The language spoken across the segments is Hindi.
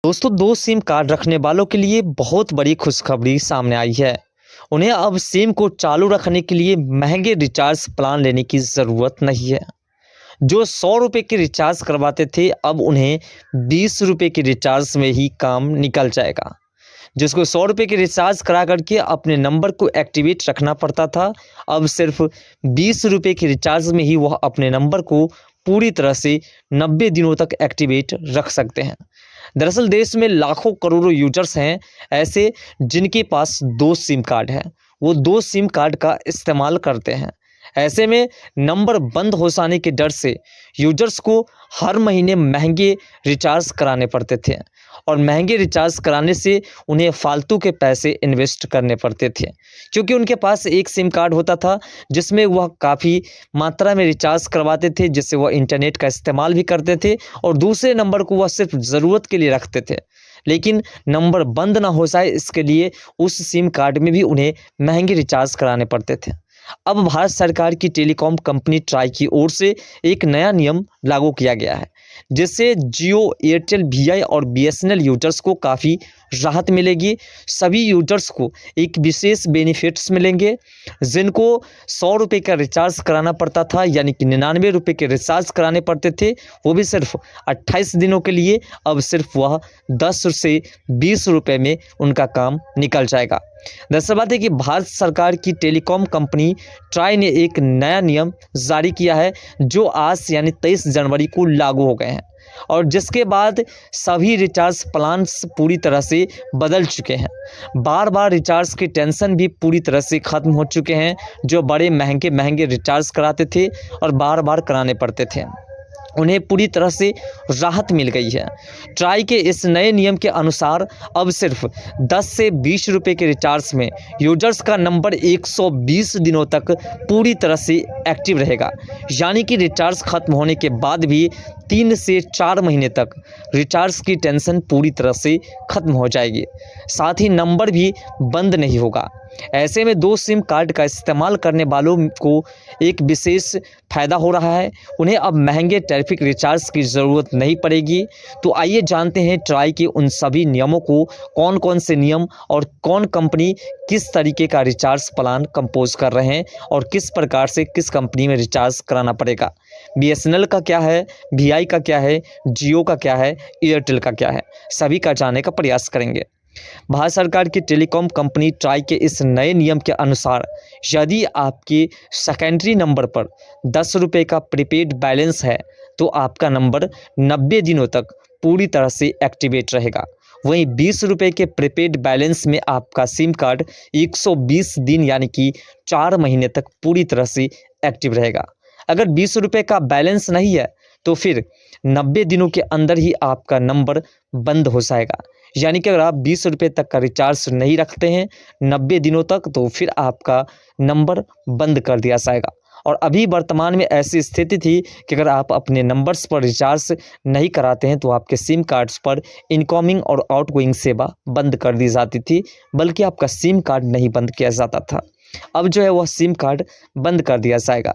दोस्तों, दो सिम कार्ड रखने वालों के लिए बहुत बड़ी खुशखबरी सामने आई है। उन्हें अब सिम को चालू रखने के लिए महंगे रिचार्ज प्लान लेने की ज़रूरत नहीं है। जो 100 रुपये के रिचार्ज करवाते थे, अब उन्हें 20 रुपये के रिचार्ज में ही काम निकल जाएगा। जिसको 100 रुपये के रिचार्ज करा करके अपने नंबर को एक्टिवेट रखना पड़ता था, अब सिर्फ 20 रुपये के रिचार्ज में ही वह अपने नंबर को पूरी तरह से 90 दिनों तक एक्टिवेट रख सकते हैं। दरअसल देश में लाखों करोड़ों यूजर्स हैं ऐसे जिनके पास दो सिम कार्ड हैं। वो दो सिम कार्ड का इस्तेमाल करते हैं। ऐसे में नंबर बंद हो जाने के डर से यूजर्स को हर महीने महंगे रिचार्ज कराने पड़ते थे और महंगे रिचार्ज कराने से उन्हें फालतू के पैसे इन्वेस्ट करने पड़ते थे, क्योंकि उनके पास एक सिम कार्ड होता था जिसमें वह काफ़ी मात्रा में रिचार्ज करवाते थे, जिससे वह इंटरनेट का इस्तेमाल भी करते थे और दूसरे नंबर को वह सिर्फ ज़रूरत के लिए रखते थे। लेकिन नंबर बंद ना हो जाए, इसके लिए उस सिम कार्ड में भी उन्हें महंगे रिचार्ज कराने पड़ते थे। अब भारत सरकार की टेलीकॉम कंपनी ट्राई की ओर से एक नया नियम लागू किया गया है, जिससे जियो, एयरटेल, वीआई और बीएसएनएल यूजर्स को काफ़ी राहत मिलेगी। सभी यूजर्स को एक विशेष बेनिफिट्स मिलेंगे। जिनको 100 रुपये का रिचार्ज कराना पड़ता था, यानी कि 99 रुपये के रिचार्ज कराने पड़ते थे, वो भी सिर्फ 28 दिनों के लिए, अब सिर्फ वह 10 से 20 रुपये में उनका काम निकल जाएगा। दरअसल बात है कि भारत सरकार की टेलीकॉम कंपनी ट्राई ने एक नया नियम जारी किया है, जो आज यानी 23 जनवरी को लागू हो गए हैं और जिसके बाद सभी रिचार्ज प्लान्स पूरी तरह से बदल चुके हैं। बार बार रिचार्ज की टेंशन भी पूरी तरह से ख़त्म हो चुके हैं। जो बड़े महंगे रिचार्ज कराते थे और बार बार कराने पड़ते थे, उन्हें पूरी तरह से राहत मिल गई है। ट्राई के इस नए नियम के अनुसार अब सिर्फ 10 से 20 रुपये के रिचार्ज में यूजर्स का नंबर 120 दिनों तक पूरी तरह से एक्टिव रहेगा, यानी कि रिचार्ज खत्म होने के बाद भी 3 से 4 महीने तक रिचार्ज की टेंशन पूरी तरह से खत्म हो जाएगी। साथ ही नंबर भी बंद नहीं होगा। ऐसे में दो सिम कार्ड का इस्तेमाल करने वालों को एक विशेष फ़ायदा हो रहा है। उन्हें अब महंगे टैरिफ रिचार्ज की ज़रूरत नहीं पड़ेगी। तो आइए जानते हैं ट्राई के उन सभी नियमों को, कौन कौन से नियम और कौन कंपनी किस तरीके का रिचार्ज प्लान कंपोज कर रहे हैं और किस प्रकार से किस कंपनी में रिचार्ज कराना पड़ेगा। बीएसएनएल का क्या है, वीआई का क्या है, जियो का क्या है, एयरटेल का क्या है, सभी का जानने का प्रयास करेंगे। भारत सरकार की टेलीकॉम कंपनी ट्राई के इस नए नियम के अनुसार यदि आपके सेकेंडरी नंबर पर 10 रुपये का प्रीपेड बैलेंस है, तो आपका नंबर 90 दिनों तक पूरी तरह से एक्टिवेट रहेगा। वहीं 20 रुपये के प्रीपेड बैलेंस में आपका सिम कार्ड 120 दिन यानी कि 4 महीने तक पूरी तरह से एक्टिव रहेगा। अगर 20 रुपये का बैलेंस नहीं है, तो फिर 90 दिनों के अंदर ही आपका नंबर बंद हो जाएगा। यानी कि अगर आप 20 रुपये तक का रिचार्ज नहीं रखते हैं 90 दिनों तक, तो फिर आपका नंबर बंद कर दिया जाएगा। और अभी वर्तमान में ऐसी स्थिति थी कि अगर आप अपने नंबर्स पर रिचार्ज नहीं कराते हैं, तो आपके सिम कार्ड्स पर इनकमिंग और आउटगोइंग सेवा बंद कर दी जाती थी, बल्कि आपका सिम कार्ड नहीं बंद किया जाता था। अब जो है वह सिम कार्ड बंद कर दिया जाएगा।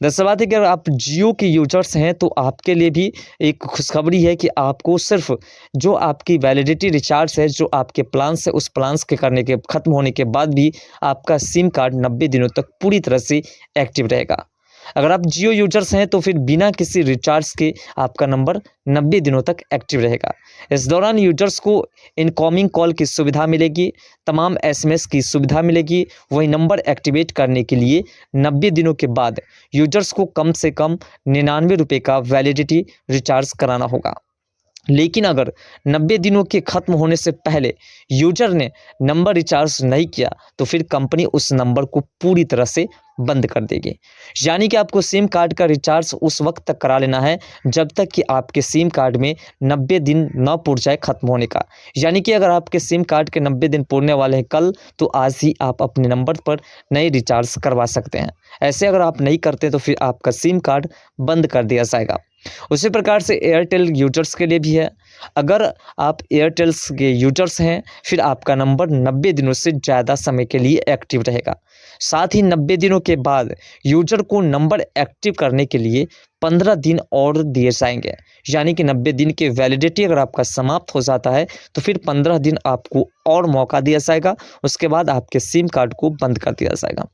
दरअसल बात है कि अगर आप जियो के यूजर्स हैं, तो आपके लिए भी एक खुशखबरी है कि आपको सिर्फ जो आपकी वैलिडिटी रिचार्ज है, जो आपके प्लान्स है, उस प्लान्स के करने के ख़त्म होने के बाद भी आपका सिम कार्ड 90 दिनों तक पूरी तरह से एक्टिव रहेगा। अगर आप जियो यूजर्स हैं, तो फिर बिना किसी रिचार्ज के आपका नंबर 90 दिनों तक एक्टिव रहेगा। इस दौरान यूजर्स को इनकमिंग कॉल की सुविधा मिलेगी, तमाम एसएमएस की सुविधा मिलेगी। वही नंबर एक्टिवेट करने के लिए 90 दिनों के बाद यूजर्स को कम से कम 99 रुपये का वैलिडिटी रिचार्ज कराना होगा। लेकिन अगर 90 दिनों के ख़त्म होने से पहले यूजर ने नंबर रिचार्ज नहीं किया, तो फिर कंपनी उस नंबर को पूरी तरह से बंद कर देगी। यानी कि आपको सिम कार्ड का रिचार्ज उस वक्त तक करा लेना है जब तक कि आपके सिम कार्ड में 90 दिन न पूर जाए ख़त्म होने का। यानी कि अगर आपके सिम कार्ड के 90 दिन पूरने वाले हैं कल, तो आज ही आप अपने नंबर पर नए रिचार्ज करवा सकते हैं। ऐसे अगर आप नहीं करते, तो फिर आपका सिम कार्ड बंद कर दिया जाएगा। उसी प्रकार से एयरटेल यूजर्स के लिए भी है। अगर आप एयरटेल्स के यूजर्स हैं, फिर आपका नंबर 90 दिनों से ज़्यादा समय के लिए एक्टिव रहेगा। साथ ही 90 दिनों के बाद यूजर को नंबर एक्टिव करने के लिए 15 दिन और दिए जाएंगे। यानी कि 90 दिन की वैलिडिटी अगर आपका समाप्त हो जाता है तो फिर 15 दिन आपको और मौका दिया जाएगा। उसके बाद आपके सिम कार्ड को बंद कर दिया जाएगा।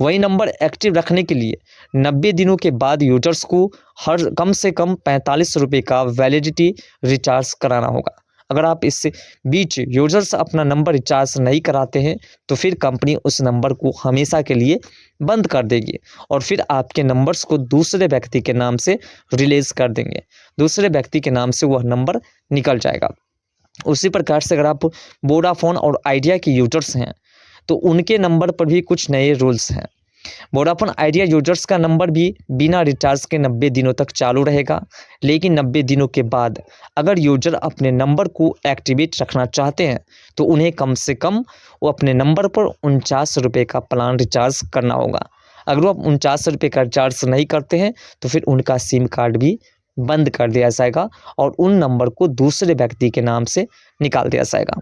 वही नंबर एक्टिव रखने के लिए 90 दिनों के बाद यूजर्स को हर कम से कम 45 रुपये का वैलिडिटी रिचार्ज कराना होगा। अगर आप इससे बीच यूजर्स अपना नंबर रिचार्ज नहीं कराते हैं तो फिर कंपनी उस नंबर को हमेशा के लिए बंद कर देगी और फिर आपके नंबर्स को दूसरे व्यक्ति के नाम से रिलीज़ कर देंगे। दूसरे व्यक्ति के नाम से वह नंबर निकल जाएगा। उसी प्रकार से अगर आप वोडाफोन और आइडिया के यूजर्स हैं तो उनके नंबर पर भी कुछ नए रूल्स हैं। वोडाफोन आइडिया यूजर्स का नंबर भी बिना रिचार्ज के 90 दिनों तक चालू रहेगा, लेकिन 90 दिनों के बाद अगर यूजर अपने नंबर को एक्टिवेट रखना चाहते हैं तो उन्हें कम से कम वो अपने नंबर पर 49 रुपये का प्लान रिचार्ज करना होगा। अगर वो 49 रुपये का रिचार्ज नहीं करते हैं तो फिर उनका सिम कार्ड भी बंद कर दिया जाएगा और उन नंबर को दूसरे व्यक्ति के नाम से निकाल दिया जाएगा।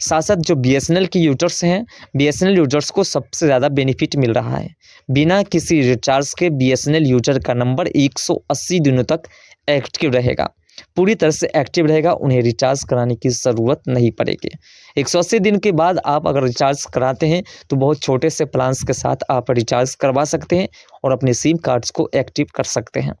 साथ साथ जो बीएसएनएल के यूजर्स हैं, बीएसएनएल यूजर्स को सबसे ज़्यादा बेनिफिट मिल रहा है। बिना किसी रिचार्ज के बीएसएनएल यूजर का नंबर 180 दिनों तक एक्टिव रहेगा, पूरी तरह से एक्टिव रहेगा। उन्हें रिचार्ज कराने की ज़रूरत नहीं पड़ेगी। 180 दिन के बाद आप अगर रिचार्ज कराते हैं तो बहुत छोटे से प्लान्स के साथ आप रिचार्ज करवा सकते हैं और अपने सिम कार्ड्स को एक्टिव कर सकते हैं।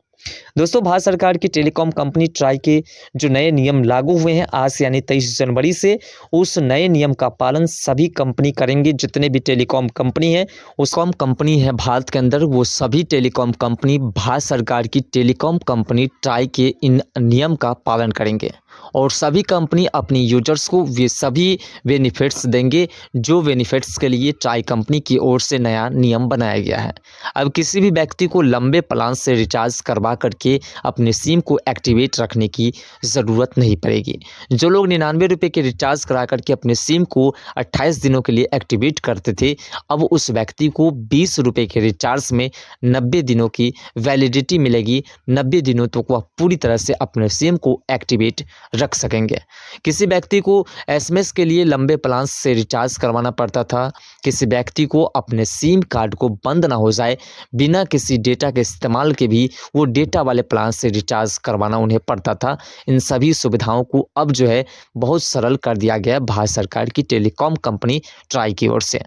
दोस्तों, भारत सरकार की टेलीकॉम कंपनी ट्राई के जो नए नियम लागू हुए हैं आज यानी 23 जनवरी से, उस नए नियम का पालन सभी कंपनी करेंगे। जितने भी टेलीकॉम कंपनी है, उस कॉम कंपनी है भारत के अंदर, वो सभी टेलीकॉम कंपनी भारत सरकार की टेलीकॉम कंपनी ट्राई के इन नियम का पालन करेंगे और सभी कंपनी अपनी यूजर्स को वे सभी बेनिफिट्स देंगे जो बेनिफिट्स के लिए ट्राई कंपनी की ओर से नया नियम बनाया गया है। अब किसी भी व्यक्ति को लंबे प्लान से रिचार्ज करवा करके अपने सिम को एक्टिवेट रखने की ज़रूरत नहीं पड़ेगी। जो लोग 99 रुपये के रिचार्ज करा करके अपने सिम को 28 दिनों के लिए एक्टिवेट करते थे, अब उस व्यक्ति को 20 रुपये के रिचार्ज में 90 दिनों की वैलिडिटी मिलेगी। 90 दिनों तक वह पूरी तरह से अपने सिम को एक्टिवेट रख सकेंगे। किसी व्यक्ति को एसएमएस के लिए लंबे प्लान से रिचार्ज करवाना पड़ता था, किसी व्यक्ति को अपने सिम कार्ड को बंद ना हो जाए बिना किसी डेटा के इस्तेमाल के भी वो डेटा वाले प्लान से रिचार्ज करवाना उन्हें पड़ता था। इन सभी सुविधाओं को अब जो है बहुत सरल कर दिया गया भारत सरकार की टेलीकॉम कंपनी ट्राई की ओर से।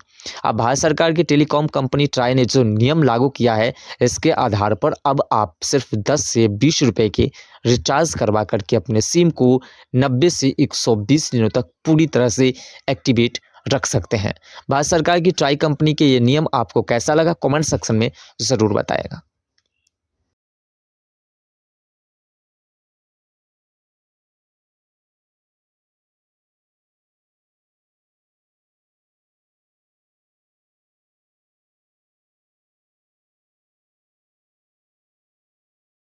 अब भारत सरकार की टेलीकॉम कंपनी ट्राई ने जो नियम लागू किया है, इसके आधार पर अब आप सिर्फ 10 से 20 रुपये के रिचार्ज करवा करके अपने सिम को 90 से 120 दिनों तक पूरी तरह से एक्टिवेट रख सकते हैं। भारत सरकार की ट्राई कंपनी के ये नियम आपको कैसा लगा, कमेंट सेक्शन में ज़रूर बताइएगा।